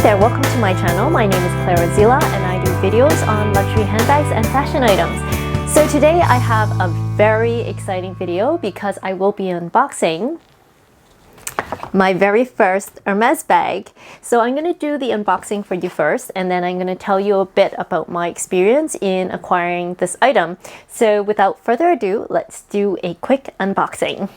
there, welcome to my channel. My name is Clara Zila and I do videos on luxury handbags and fashion items. So today I have a very exciting video because I will be unboxing my very first Hermes bag. So I'm going to do the unboxing for you first, and then I'm going to tell you a bit about my experience in acquiring this item. So without further ado, let's do a quick unboxing.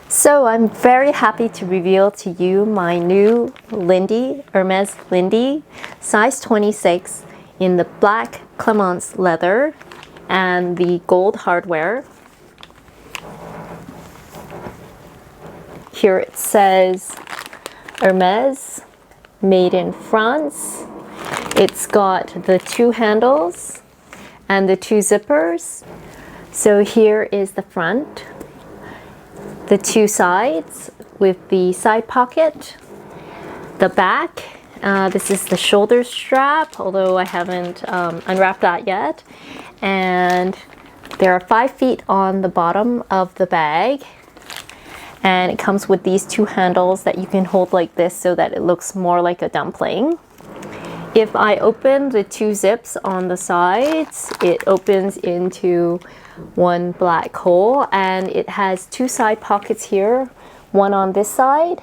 So I'm very happy to reveal to you my new Lindy, Hermes Lindy, size 26 in the black clemence leather and the gold hardware. Here it says Hermes, made in France. It's got the two handles and the two zippers. So here is the front. The two sides with the side pocket, the back. This is the shoulder strap, although I haven't unwrapped that yet. And there are 5 feet on the bottom of the bag. And it comes with these two handles that you can hold like this so that it looks more like a dumpling. If I open the two zips on the sides, it opens into one black hole, and it has two side pockets here, one on this side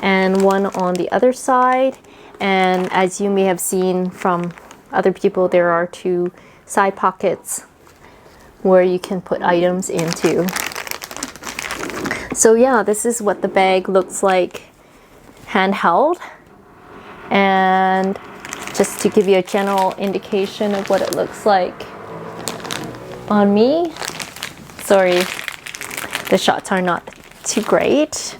and one on the other side. And as you may have seen from other people, there are two side pockets where you can put items into. So yeah, this is what the bag looks like handheld. And just to give you a general indication of what it looks like on me. Sorry, the shots are not too great.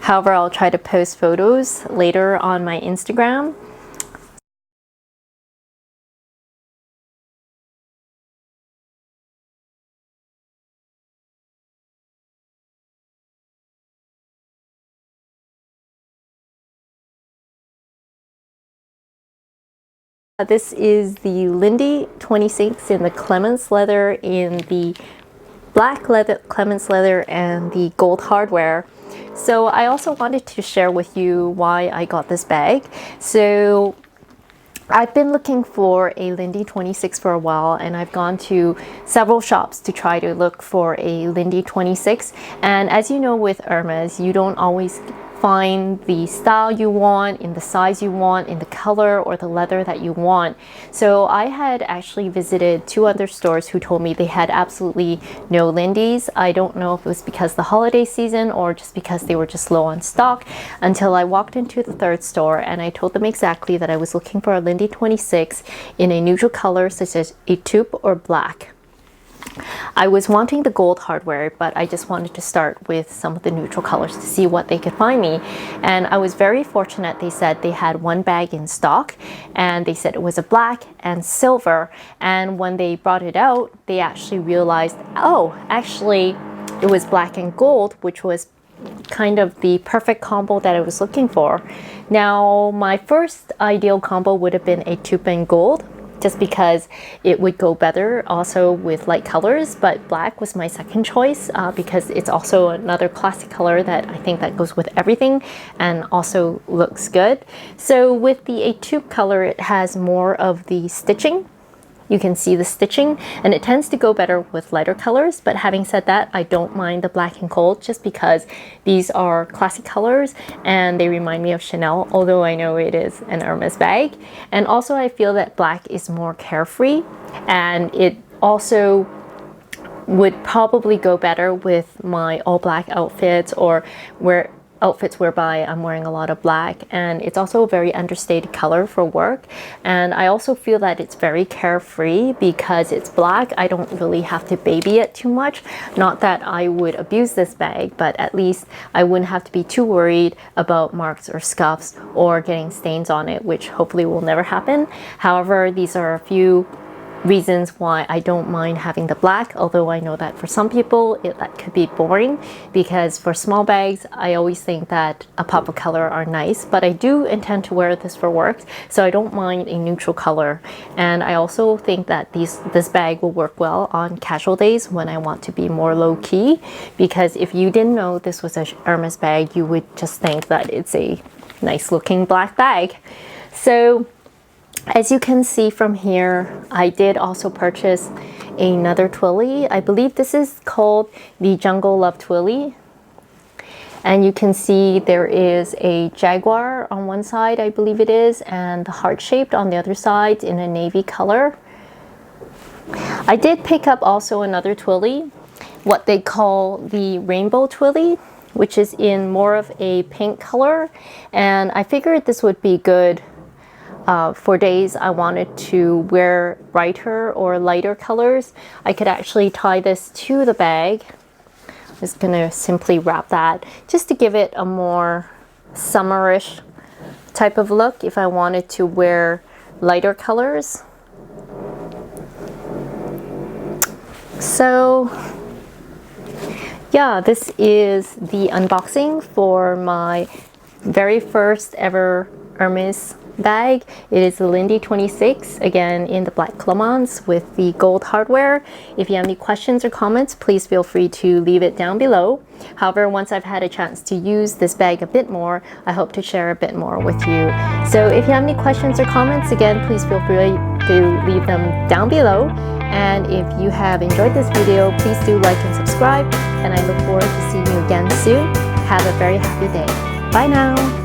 However, I'll try to post photos later on my Instagram. This is the Lindy 26 in the clemence leather, in the black leather, clemence leather, and the gold hardware. So I also wanted to share with you why I got this bag. So I've been looking for a Lindy 26 for a while, and I've gone to several shops to try to look for a Lindy 26. And as you know, with Hermes, you don't always find the style you want, in the size you want, in the color or the leather that you want. So I had actually visited 2 other stores who told me they had absolutely no Lindys. I don't know if it was because the holiday season or just because they were just low on stock, until I walked into the 3rd store and I told them exactly that I was looking for a Lindy 26 in a neutral color such as a taupe or black. I was wanting the gold hardware, but I just wanted to start with some of the neutral colors to see what they could find me. And I was very fortunate. They said they had one bag in stock, and they said it was a black and silver. And when they brought it out, they actually realized, oh, actually it was black and gold, which was kind of the perfect combo that I was looking for. Now, my first ideal combo would have been a taupe and gold, just because it would go better also with light colors, but black was my second choice because it's also another classic color that I think that goes with everything and also looks good. So with the taupe color, it has more of the stitching. You can see the stitching, and it tends to go better with lighter colors. But having said that, I don't mind the black and gold just because these are classic colors and they remind me of Chanel, although I know it is an Hermes bag. And also I feel that black is more carefree, and it also would probably go better with my all black outfits or outfits whereby I'm wearing a lot of black. And it's also a very understated color for work, and I also feel that it's very carefree because it's black. I don't really have to baby it too much. Not that I would abuse this bag, but at least I wouldn't have to be too worried about marks or scuffs or getting stains on it, which hopefully will never happen. However, these are a few reasons why I don't mind having the black, although I know that for some people that could be boring, because for small bags I always think that a pop of color are nice, but I do intend to wear this for work, so I don't mind a neutral color. And I also think that this bag will work well on casual days when I want to be more low-key, because if you didn't know this was a Hermes bag, you would just think that it's a nice looking black bag. So as you can see from here, I did also purchase another Twilly. I believe this is called the Jungle Love Twilly. And you can see there is a jaguar on one side, I believe it is, and the heart-shaped on the other side in a navy color. I did pick up also another Twilly, what they call the Rainbow Twilly, which is in more of a pink color. And I figured this would be good for days I wanted to wear brighter or lighter colors. I could actually tie this to the bag. I'm just gonna simply wrap that just to give it a more summerish type of look if I wanted to wear lighter colors. So yeah, this is the unboxing for my very first ever Hermes bag. It is the Lindy 26, again in the black clemence with the gold hardware. If you have any questions or comments, please feel free to leave it down below. However, once I've had a chance to use this bag a bit more, I hope to share a bit more with you. So if you have any questions or comments, again, please feel free to leave them down below. And if you have enjoyed this video, please do like and subscribe, and I look forward to seeing you again soon. Have a very happy day. Bye now.